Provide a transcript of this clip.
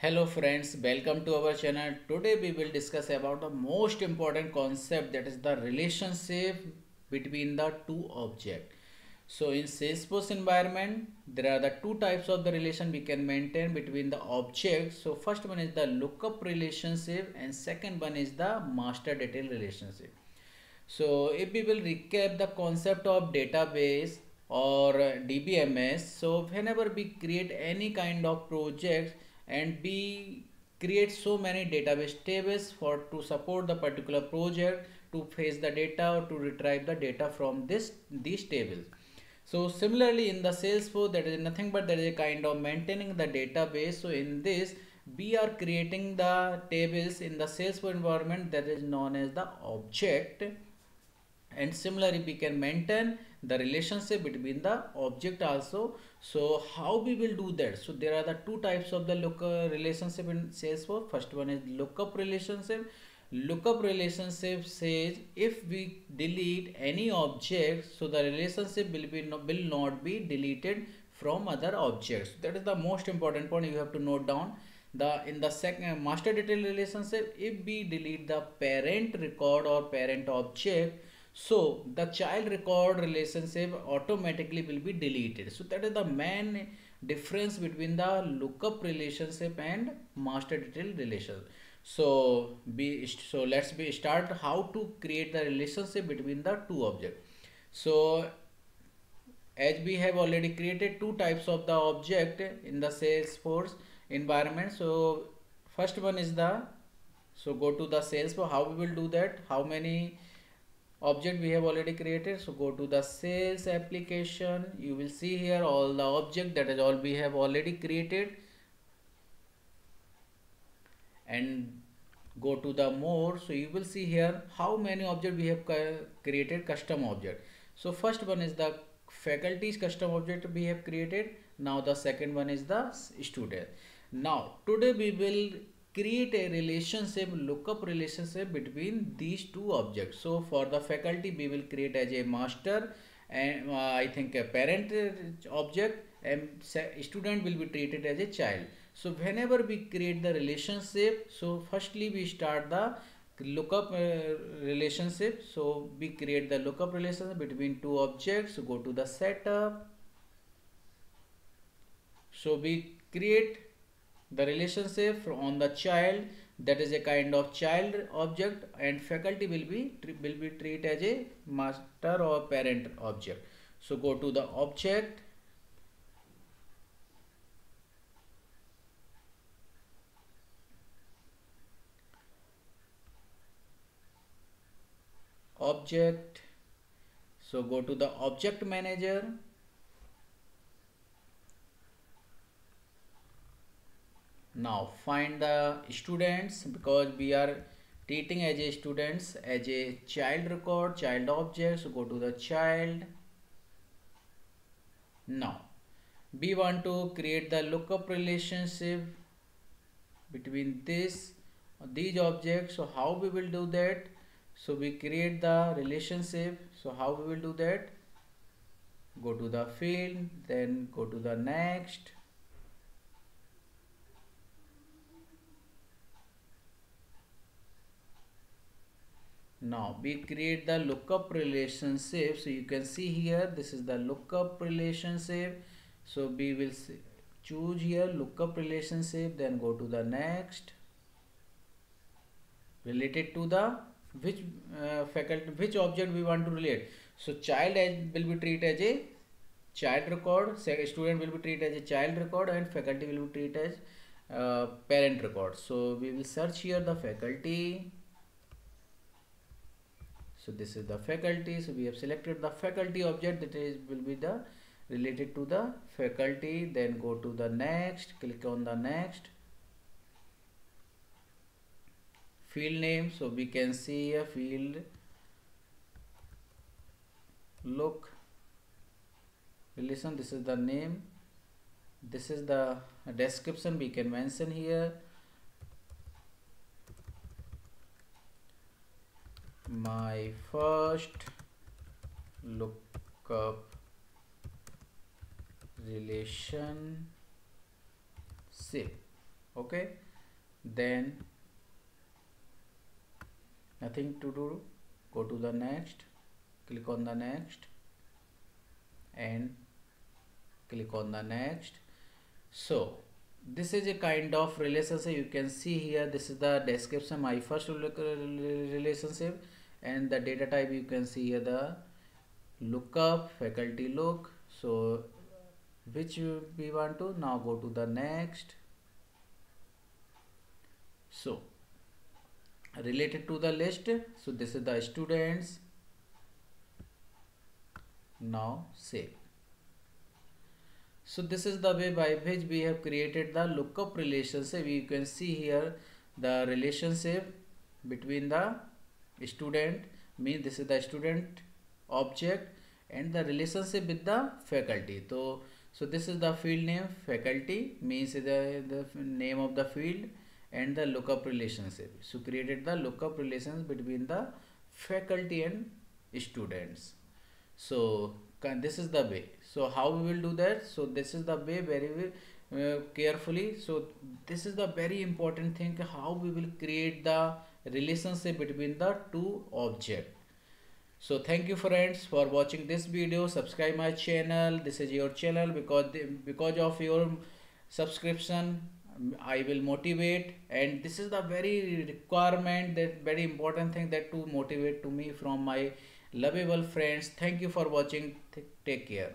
Hello friends, welcome to our channel. Today we will discuss about the most important concept, that is the relationship between the two objects. So in Salesforce environment, there are the two types of the relation we can maintain between the objects. So first one is the lookup relationship and second one is the master detail relationship. So if we will recap the concept of database or DBMS, so whenever we create any kind of project and we create so many database tables for to support the particular project, to fetch the data or to retrieve the data from these tables. So similarly in the Salesforce, that is nothing but there is a kind of maintaining the database. So in this we are creating the tables in the Salesforce environment, that is known as the object, and similarly we can maintain the relationship between the object also. So how we will do that? So there are the two types of the lookup relationship in Salesforce. First one is lookup relationship. Lookup relationship says if we delete any object, so the relationship will not be deleted from other objects. That is the most important point you have to note down. In the second master detail relationship, if we delete the parent record or parent object, so the child record relationship automatically will be deleted. So that is the main difference between the lookup relationship and master detail relationship. So let's be start how to create the relationship between the two objects. So as we have already created two types of the object in the Salesforce environment. So first one is the, so go to the Salesforce. How we will do that? How many object we have already created? So go to the sales application. You will see here all the object, that is all we have already created, and go to the more. So you will see here how many object we have created, custom object. So first one is the faculty's custom object we have created. Now the second one is the student. Now today we will create a relationship, lookup relationship between these two objects. So for the faculty we will create as a master and I think a parent object, and student will be treated as a child. So whenever we create the relationship, so firstly we start the lookup relationship. So we create the lookup relationship between two objects. So go to the setup. So we create the relationship on the child, that is a kind of child object, and faculty will be treated as a master or parent object. So go to the object. Object. So go to the object manager. Now find the students, because we are treating as a students as a child record, child object. So go to the child. Now we want to create the lookup relationship between these objects. So how we will do that? So we create the relationship. So how we will do that? Go to the field, then go to the next. Now we create the lookup relationship. So you can see here, this is the lookup relationship. So we will choose here lookup relationship, then go to the next. Related to the which faculty, which object we want to relate. So child will be treated as a child record, student will be treated as a child record, and faculty will be treated as parent record. So we will search here the faculty. So this is the faculty. So we have selected the faculty object, that is will be the related to the faculty. Then go to the next, click on the next. Field name. So we can see a field look relation. This is the name. This is the description we can mention here. My first lookup relationship. Okay, then nothing to do, go to the next, click on the next, and click on the next. So this is a kind of relationship. You can see here, this is the description, my first relationship, and the data type you can see here, the lookup, faculty look. So which we want to now, go to the next. So related to the list, so this is the students. Now save. So this is the way by which we have created the lookup relationship. You can see here the relationship between the student, means this is the student object, and the relationship with the faculty. So this is the field name, faculty means the name of the field, and the lookup relationship. So created the lookup relations between the faculty and students. So this is the way. So how we will do that? So this is the way, very carefully. So this is the very important thing, how we will create the relationship between the two objects. So thank you friends for watching this video. Subscribe my channel. This is your channel, because of your subscription I will motivate, and this is the very requirement, that very important thing, that to motivate to me from my lovable friends. Thank you for watching. Take care.